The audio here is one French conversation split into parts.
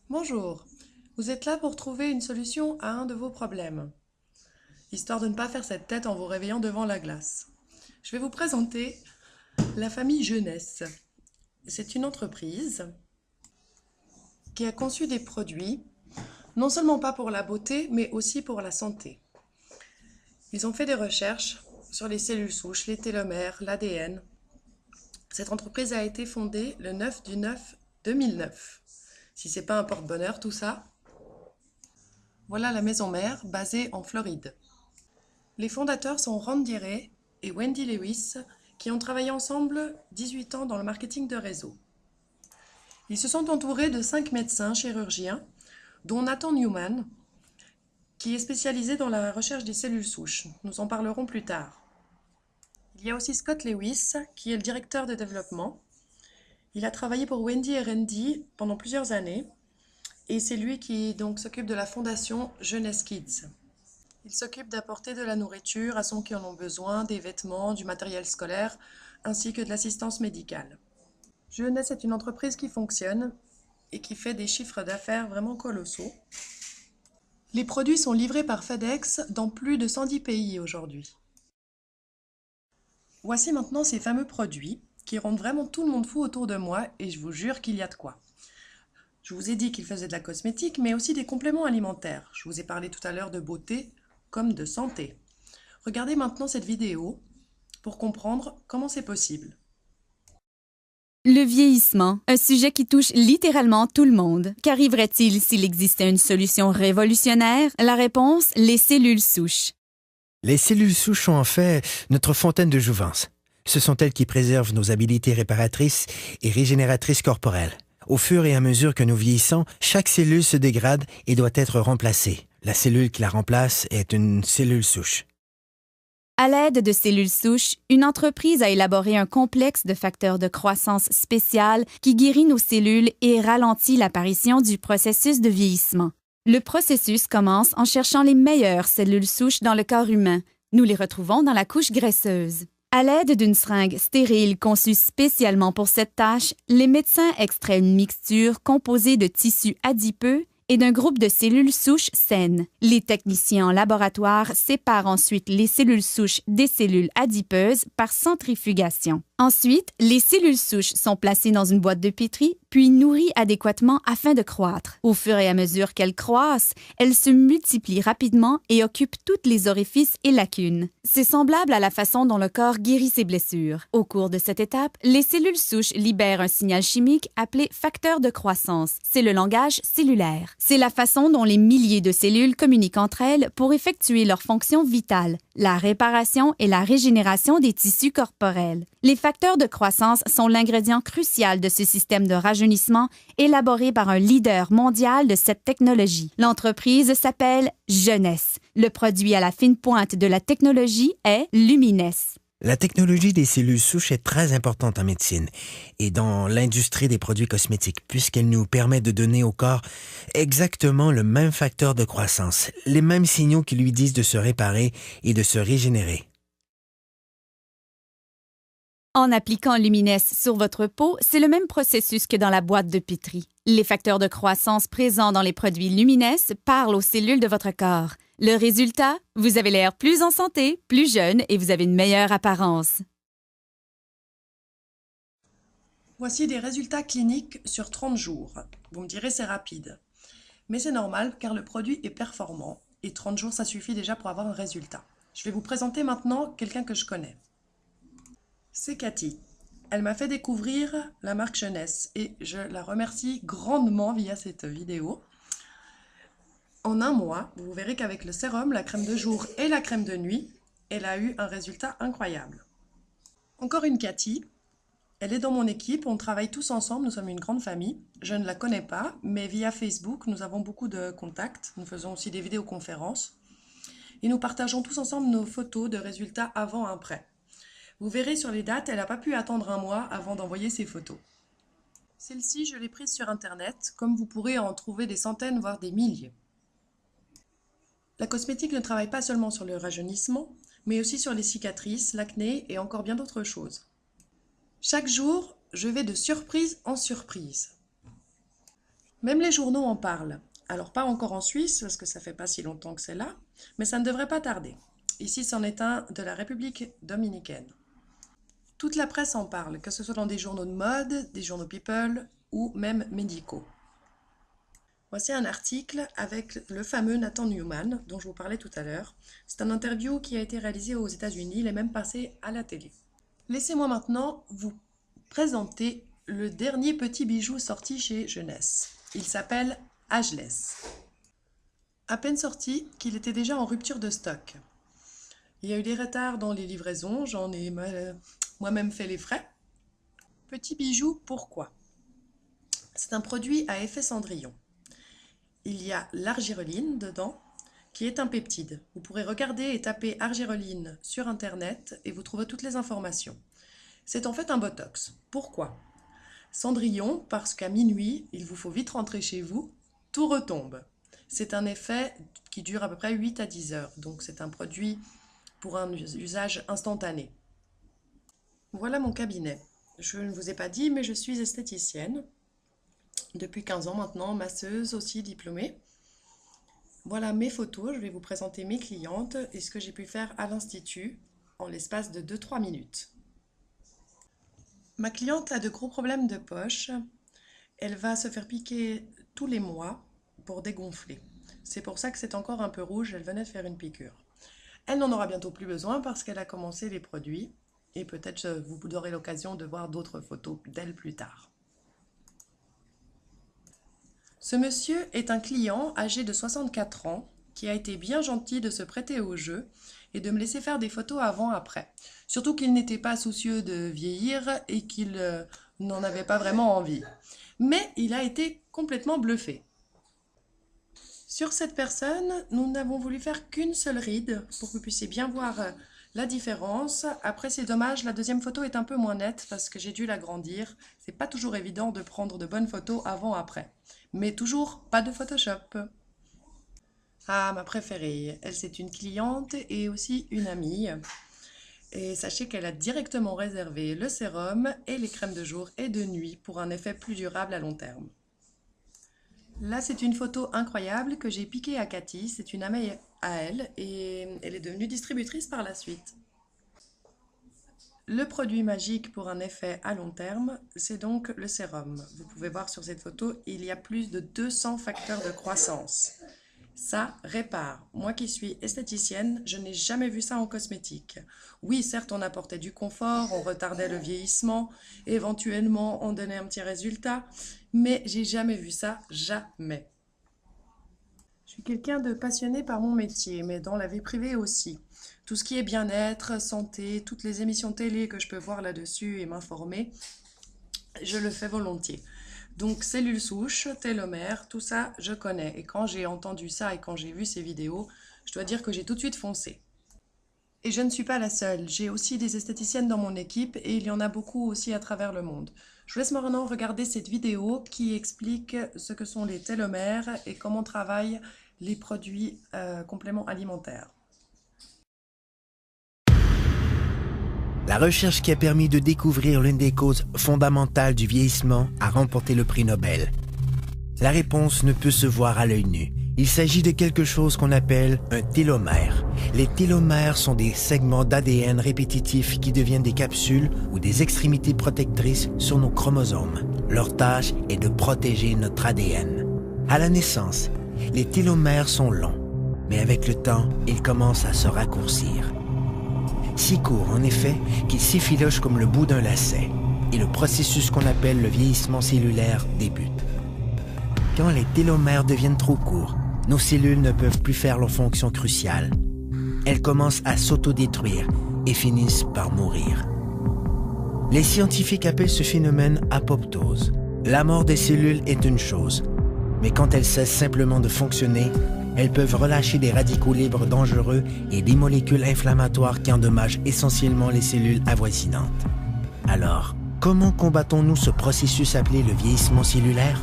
Bonjour, vous êtes là pour trouver une solution à un de vos problèmes, histoire de ne pas faire cette tête en vous réveillant devant la glace. Je vais vous présenter la famille Jeunesse. C'est une entreprise qui a conçu des produits, non seulement pas pour la beauté, mais aussi pour la santé. Ils ont fait des recherches sur les cellules souches, les télomères, l'ADN. Cette entreprise a été fondée le 9 du 9 2009. Si c'est pas un porte-bonheur tout ça, voilà la maison mère basée en Floride. Les fondateurs sont Randy Ray et Wendy Lewis qui ont travaillé ensemble 18 ans dans le marketing de réseau. Ils se sont entourés de 5 médecins chirurgiens, dont Nathan Newman, qui est spécialisé dans la recherche des cellules souches. Nous en parlerons plus tard. Il y a aussi Scott Lewis, qui est le directeur de développement. Il a travaillé pour Wendy et Randy pendant plusieurs années, et c'est lui qui donc s'occupe de la fondation Jeunesse Kids. Il s'occupe d'apporter de la nourriture à ceux qui en ont besoin, des vêtements, du matériel scolaire, ainsi que de l'assistance médicale. Jeunesse est une entreprise qui fonctionne et qui fait des chiffres d'affaires vraiment colossaux. Les produits sont livrés par FedEx dans plus de 110 pays aujourd'hui. Voici maintenant ces fameux produits qui rendent vraiment tout le monde fou autour de moi et je vous jure qu'il y a de quoi. Je vous ai dit qu'ils faisaient de la cosmétique mais aussi des compléments alimentaires. Je vous ai parlé tout à l'heure de beauté comme de santé. Regardez maintenant cette vidéo pour comprendre comment c'est possible. Le vieillissement, un sujet qui touche littéralement tout le monde. Qu'arriverait-il s'il existait une solution révolutionnaire? La réponse, les cellules souches. Les cellules souches sont en fait notre fontaine de jouvence. Ce sont elles qui préservent nos habiletés réparatrices et régénératrices corporelles. Au fur et à mesure que nous vieillissons, chaque cellule se dégrade et doit être remplacée. La cellule qui la remplace est une cellule souche. À l'aide de cellules souches, une entreprise a élaboré un complexe de facteurs de croissance spécial qui guérit nos cellules et ralentit l'apparition du processus de vieillissement. Le processus commence en cherchant les meilleures cellules souches dans le corps humain. Nous les retrouvons dans la couche graisseuse. À l'aide d'une seringue stérile conçue spécialement pour cette tâche, les médecins extraient une mixture composée de tissus adipeux et d'un groupe de cellules souches saines. Les techniciens en laboratoire séparent ensuite les cellules souches des cellules adipeuses par centrifugation. Ensuite, les cellules souches sont placées dans une boîte de pétri, puis nourries adéquatement afin de croître. Au fur et à mesure qu'elles croissent, elles se multiplient rapidement et occupent toutes les orifices et lacunes. C'est semblable à la façon dont le corps guérit ses blessures. Au cours de cette étape, les cellules souches libèrent un signal chimique appelé facteur de croissance. C'est le langage cellulaire. C'est la façon dont les milliers de cellules communiquent entre elles pour effectuer leurs fonctions vitales, la réparation et la régénération des tissus corporels. Les facteurs de croissance sont l'ingrédient crucial de ce système de rajeunissement élaboré par un leader mondial de cette technologie. L'entreprise s'appelle Jeunesse. Le produit à la fine pointe de la technologie est Lumines. La technologie des cellules souches est très importante en médecine et dans l'industrie des produits cosmétiques puisqu'elle nous permet de donner au corps exactement le même facteur de croissance, les mêmes signaux qui lui disent de se réparer et de se régénérer. En appliquant Lumines sur votre peau, c'est le même processus que dans la boîte de pétri. Les facteurs de croissance présents dans les produits Lumines parlent aux cellules de votre corps. Le résultat, vous avez l'air plus en santé, plus jeune et vous avez une meilleure apparence. Voici des résultats cliniques sur 30 jours. Vous me direz c'est rapide. Mais c'est normal car le produit est performant et 30 jours ça suffit déjà pour avoir un résultat. Je vais vous présenter maintenant quelqu'un que je connais. C'est Cathy. Elle m'a fait découvrir la marque Jeunesse et je la remercie grandement via cette vidéo. En un mois, vous verrez qu'avec le sérum, la crème de jour et la crème de nuit, elle a eu un résultat incroyable. Encore une Cathy. Elle est dans mon équipe, on travaille tous ensemble, nous sommes une grande famille. Je ne la connais pas, mais via Facebook, nous avons beaucoup de contacts. Nous faisons aussi des vidéoconférences. Et nous partageons tous ensemble nos photos de résultats avant-après. Vous verrez sur les dates, elle n'a pas pu attendre un mois avant d'envoyer ses photos. Celle-ci, je l'ai prise sur Internet, comme vous pourrez en trouver des centaines, voire des milliers. La cosmétique ne travaille pas seulement sur le rajeunissement, mais aussi sur les cicatrices, l'acné et encore bien d'autres choses. Chaque jour, je vais de surprise en surprise. Même les journaux en parlent. Alors pas encore en Suisse, parce que ça fait pas si longtemps que c'est là, mais ça ne devrait pas tarder. Ici, c'en est un de la République dominicaine. Toute la presse en parle, que ce soit dans des journaux de mode, des journaux People ou même médicaux. Voici un article avec le fameux Nathan Newman, dont je vous parlais tout à l'heure. C'est un interview qui a été réalisé aux États-Unis, il est même passé à la télé. Laissez-moi maintenant vous présenter le dernier petit bijou sorti chez Jeunesse. Il s'appelle Ageless. À peine sorti qu'il était déjà en rupture de stock. Il y a eu des retards dans les livraisons, j'en ai moi-même fait les frais. Petit bijou, pourquoi? C'est un produit à effet Cendrillon. Il y a l'argireline dedans, qui est un peptide. Vous pourrez regarder et taper argireline sur Internet et vous trouverez toutes les informations. C'est en fait un botox. Pourquoi? Cendrillon, parce qu'à minuit, il vous faut vite rentrer chez vous, tout retombe. C'est un effet qui dure à peu près 8 à 10 heures, donc c'est un produit pour un usage instantané. Voilà mon cabinet. Je ne vous ai pas dit, mais je suis esthéticienne. Depuis 15 ans maintenant, masseuse aussi diplômée. Voilà mes photos, je vais vous présenter mes clientes et ce que j'ai pu faire à l'Institut en l'espace de 2-3 minutes. Ma cliente a de gros problèmes de poche. Elle va se faire piquer tous les mois pour dégonfler. C'est pour ça que c'est encore un peu rouge, elle venait de faire une piqûre. Elle n'en aura bientôt plus besoin parce qu'elle a commencé les produits et peut-être vous aurez l'occasion de voir d'autres photos d'elle plus tard. Ce monsieur est un client âgé de 64 ans qui a été bien gentil de se prêter au jeu et de me laisser faire des photos avant-après. Surtout qu'il n'était pas soucieux de vieillir et qu'il n'en avait pas vraiment envie. Mais il a été complètement bluffé. Sur cette personne, nous n'avons voulu faire qu'une seule ride pour que vous puissiez bien voir la différence. Après, c'est dommage, la deuxième photo est un peu moins nette parce que j'ai dû l'agrandir. C'est pas toujours évident de prendre de bonnes photos avant-après. Mais toujours pas de Photoshop. Ah, ma préférée, elle c'est une cliente et aussi une amie. Et sachez qu'elle a directement réservé le sérum et les crèmes de jour et de nuit pour un effet plus durable à long terme. Là, c'est une photo incroyable que j'ai piquée à Cathy, c'est une amie à elle et elle est devenue distributrice par la suite. Le produit magique pour un effet à long terme, c'est donc le sérum. Vous pouvez voir sur cette photo, il y a plus de 200 facteurs de croissance. Ça répare. Moi qui suis esthéticienne, je n'ai jamais vu ça en cosmétique. Oui, certes, on apportait du confort, on retardait le vieillissement, éventuellement on donnait un petit résultat, mais j'ai jamais vu ça, jamais. Je suis quelqu'un de passionné par mon métier, mais dans la vie privée aussi. Tout ce qui est bien-être, santé, toutes les émissions télé que je peux voir là-dessus et m'informer, je le fais volontiers. Donc cellules souches, télomères, tout ça, je connais. Et quand j'ai entendu ça et quand j'ai vu ces vidéos, je dois dire que j'ai tout de suite foncé. Et je ne suis pas la seule. J'ai aussi des esthéticiennes dans mon équipe et il y en a beaucoup aussi à travers le monde. Je vous laisse maintenant regarder cette vidéo qui explique ce que sont les télomères et comment travaillent les produits compléments alimentaires. La recherche qui a permis de découvrir l'une des causes fondamentales du vieillissement a remporté le prix Nobel. La réponse ne peut se voir à l'œil nu. Il s'agit de quelque chose qu'on appelle un télomère. Les télomères sont des segments d'ADN répétitifs qui deviennent des capsules ou des extrémités protectrices sur nos chromosomes. Leur tâche est de protéger notre ADN. À la naissance, les télomères sont longs, mais avec le temps, ils commencent à se raccourcir. Si court, en effet, qu'ils s'effilochent comme le bout d'un lacet, et le processus qu'on appelle le vieillissement cellulaire débute. Quand les télomères deviennent trop courts, nos cellules ne peuvent plus faire leur fonction cruciale. Elles commencent à s'autodétruire et finissent par mourir. Les scientifiques appellent ce phénomène apoptose. La mort des cellules est une chose, mais quand elles cessent simplement de fonctionner, elles peuvent relâcher des radicaux libres dangereux et des molécules inflammatoires qui endommagent essentiellement les cellules avoisinantes. Alors, comment combattons-nous ce processus appelé le vieillissement cellulaire?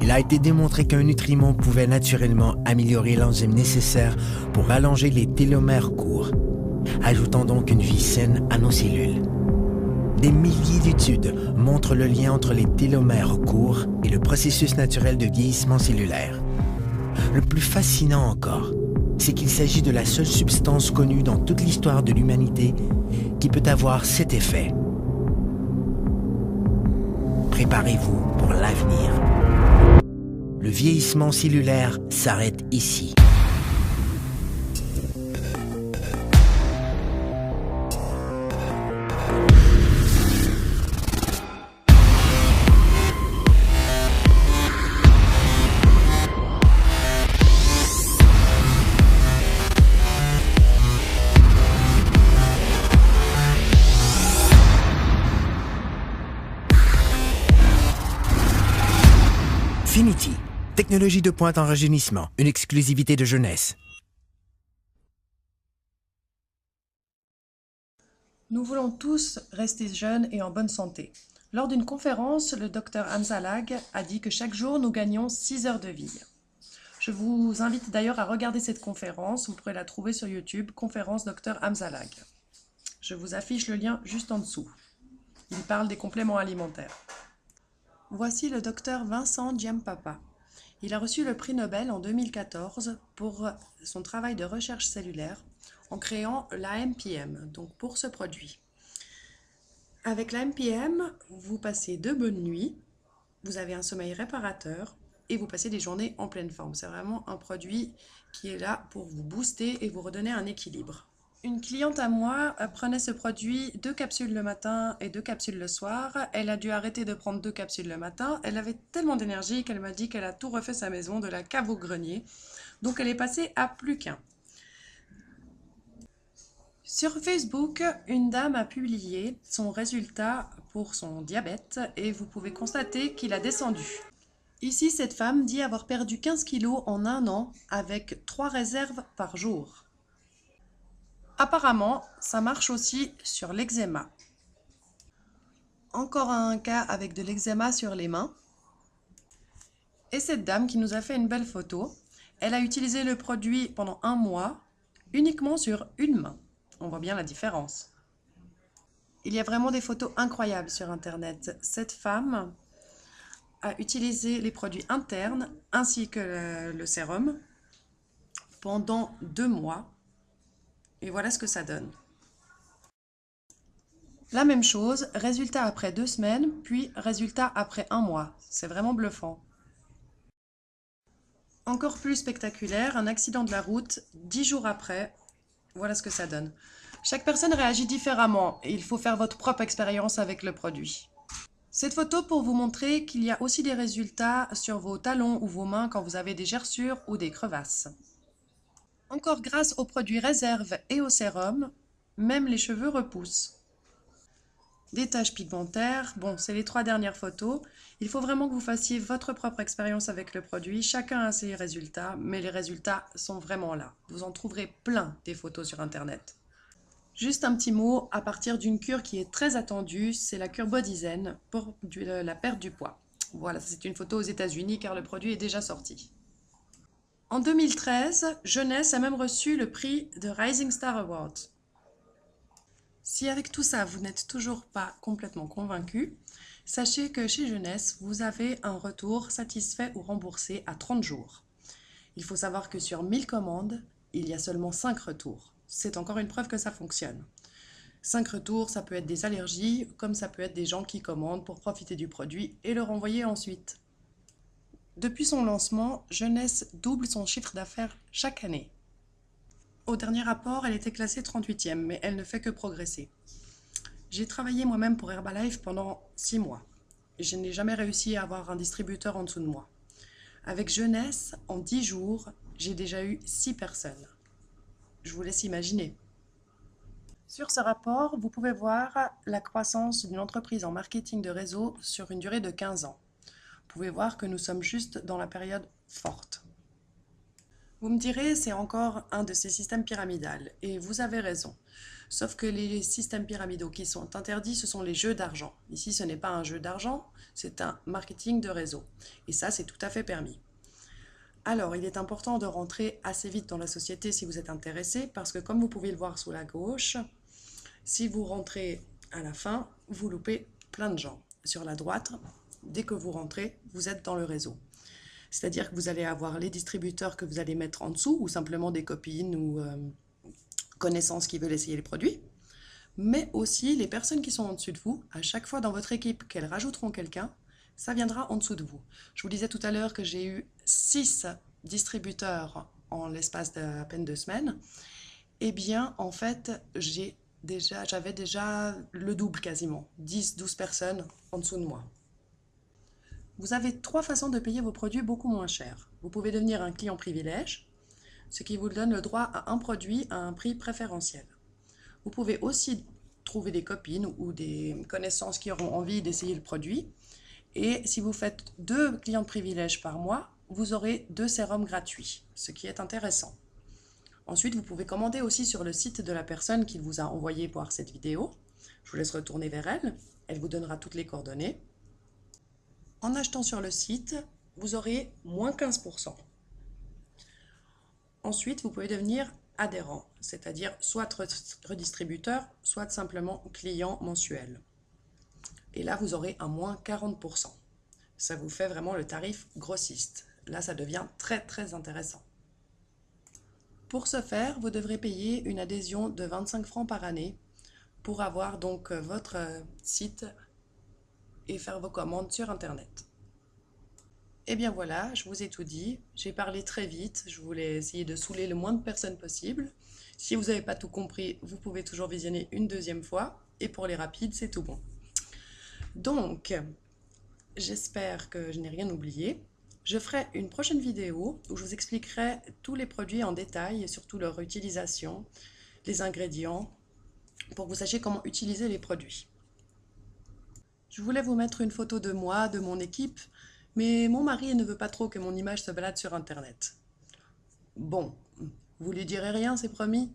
Il a été démontré qu'un nutriment pouvait naturellement améliorer l'enzyme nécessaire pour allonger les télomères courts, ajoutant donc une vie saine à nos cellules. Des milliers d'études montrent le lien entre les télomères courts et le processus naturel de vieillissement cellulaire. Le plus fascinant encore, c'est qu'il s'agit de la seule substance connue dans toute l'histoire de l'humanité qui peut avoir cet effet. Préparez-vous pour l'avenir. Le vieillissement cellulaire s'arrête ici. Finity, technologie de pointe en rajeunissement, une exclusivité de jeunesse. Nous voulons tous rester jeunes et en bonne santé. Lors d'une conférence, le Dr Hamzalag a dit que chaque jour, nous gagnons 6 heures de vie. Je vous invite d'ailleurs à regarder cette conférence. Vous pourrez la trouver sur YouTube, conférence Dr Hamzalag. Je vous affiche le lien juste en dessous. Il parle des compléments alimentaires. Voici le docteur Vincent Giampapa. Il a reçu le prix Nobel en 2014 pour son travail de recherche cellulaire en créant l'AMPM, donc pour ce produit. Avec l'AMPM, vous passez de bonnes nuits, vous avez un sommeil réparateur et vous passez des journées en pleine forme. C'est vraiment un produit qui est là pour vous booster et vous redonner un équilibre. Une cliente à moi prenait ce produit 2 capsules le matin et 2 capsules le soir. Elle a dû arrêter de prendre 2 capsules le matin. Elle avait tellement d'énergie qu'elle m'a dit qu'elle a tout refait sa maison, de la cave au grenier. Donc elle est passée à plus qu'un. Sur Facebook, une dame a publié son résultat pour son diabète et vous pouvez constater qu'il a descendu. Ici, cette femme dit avoir perdu 15 kilos en 1 an avec 3 réserves par jour. Apparemment, ça marche aussi sur l'eczéma. Encore un cas avec de l'eczéma sur les mains. Et cette dame qui nous a fait une belle photo, elle a utilisé le produit pendant 1 mois, uniquement sur une main. On voit bien la différence. Il y a vraiment des photos incroyables sur Internet. Cette femme a utilisé les produits internes ainsi que le sérum pendant 2 mois. Et voilà ce que ça donne. La même chose, résultat après 2 semaines, puis résultat après 1 mois. C'est vraiment bluffant. Encore plus spectaculaire, un accident de la route, 10 jours après, voilà ce que ça donne. Chaque personne réagit différemment et il faut faire votre propre expérience avec le produit. Cette photo pour vous montrer qu'il y a aussi des résultats sur vos talons ou vos mains quand vous avez des gerçures ou des crevasses. Encore grâce aux produits réserve et au sérum, même les cheveux repoussent. Des taches pigmentaires, bon, c'est les 3 dernières photos. Il faut vraiment que vous fassiez votre propre expérience avec le produit. Chacun a ses résultats, mais les résultats sont vraiment là. Vous en trouverez plein des photos sur Internet. Juste un petit mot, à partir d'une cure qui est très attendue, c'est la cure Body Zen pour la perte du poids. Voilà, c'est une photo aux États-Unis car le produit est déjà sorti. En 2013, Jeunesse a même reçu le prix de Rising Star Award. Si avec tout ça, vous n'êtes toujours pas complètement convaincu, sachez que chez Jeunesse, vous avez un retour satisfait ou remboursé à 30 jours. Il faut savoir que sur 1000 commandes, il y a seulement 5 retours. C'est encore une preuve que ça fonctionne. 5 retours, ça peut être des allergies, comme ça peut être des gens qui commandent pour profiter du produit et le renvoyer ensuite. Depuis son lancement, Jeunesse double son chiffre d'affaires chaque année. Au dernier rapport, elle était classée 38e, mais elle ne fait que progresser. J'ai travaillé moi-même pour Herbalife pendant 6 mois. Je n'ai jamais réussi à avoir un distributeur en dessous de moi. Avec Jeunesse, en 10 jours, j'ai déjà eu 6 personnes. Je vous laisse imaginer. Sur ce rapport, vous pouvez voir la croissance d'une entreprise en marketing de réseau sur une durée de 15 ans. Vous pouvez voir que nous sommes juste dans la période forte. Vous me direz, c'est encore un de ces systèmes pyramidaux, et vous avez raison. Sauf que les systèmes pyramidaux qui sont interdits, ce sont les jeux d'argent. Ici, ce n'est pas un jeu d'argent, c'est un marketing de réseau. Et ça, c'est tout à fait permis. Alors, il est important de rentrer assez vite dans la société si vous êtes intéressé, parce que comme vous pouvez le voir sous la gauche, si vous rentrez à la fin, vous loupez plein de gens. Sur la droite, dès que vous rentrez, vous êtes dans le réseau. C'est-à-dire que vous allez avoir les distributeurs que vous allez mettre en dessous, ou simplement des copines ou connaissances qui veulent essayer les produits, mais aussi les personnes qui sont en dessus de vous. À chaque fois dans votre équipe qu'elles rajouteront quelqu'un, ça viendra en dessous de vous. Je vous disais tout à l'heure que j'ai eu 6 distributeurs en l'espace d'à peine 2 semaines. Eh bien, en fait, j'avais déjà le double quasiment, 10-12 personnes en dessous de moi. Vous avez 3 façons de payer vos produits beaucoup moins cher. Vous pouvez devenir un client privilège, ce qui vous donne le droit à un produit à un prix préférentiel. Vous pouvez aussi trouver des copines ou des connaissances qui auront envie d'essayer le produit. Et si vous faites 2 clients de privilège par mois, vous aurez 2 sérums gratuits, ce qui est intéressant. Ensuite, vous pouvez commander aussi sur le site de la personne qui vous a envoyé voir cette vidéo. Je vous laisse retourner vers elle. Elle vous donnera toutes les coordonnées. En achetant sur le site, vous aurez moins 15%. Ensuite, vous pouvez devenir adhérent, c'est-à-dire soit redistributeur, soit simplement client mensuel. Et là, vous aurez un moins 40%. Ça vous fait vraiment le tarif grossiste. Là, ça devient très très intéressant. Pour ce faire, vous devrez payer une adhésion de 25 francs par année pour avoir donc votre site et faire vos commandes sur Internet. Et bien voilà, je vous ai tout dit. J'ai parlé très vite. Je voulais essayer de saouler le moins de personnes possible. Si vous n'avez pas tout compris, vous pouvez toujours visionner une deuxième fois. Et pour les rapides, c'est tout bon. Donc, j'espère que je n'ai rien oublié. Je ferai une prochaine vidéo où je vous expliquerai tous les produits en détail et surtout leur utilisation, les ingrédients, pour que vous sachiez comment utiliser les produits. Je voulais vous mettre une photo de moi, de mon équipe, mais mon mari ne veut pas trop que mon image se balade sur Internet. Bon, vous lui direz rien, c'est promis?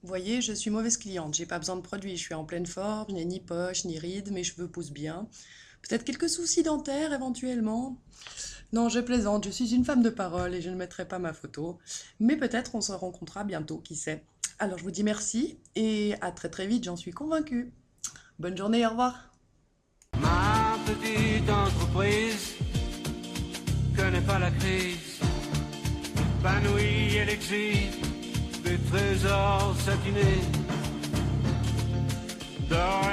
Vous voyez, je suis mauvaise cliente, j'ai pas besoin de produits, je suis en pleine forme, je n'ai ni poche, ni rides, mes cheveux poussent bien. Peut-être quelques soucis dentaires éventuellement. Non, je plaisante, je suis une femme de parole et je ne mettrai pas ma photo. Mais peut-être on se rencontrera bientôt, qui sait. Alors je vous dis merci et à très très vite, j'en suis convaincue. Bonne journée, au revoir. Ma petite entreprise connaît pas la crise. Épanouie, elle exige des trésors satinés. Dans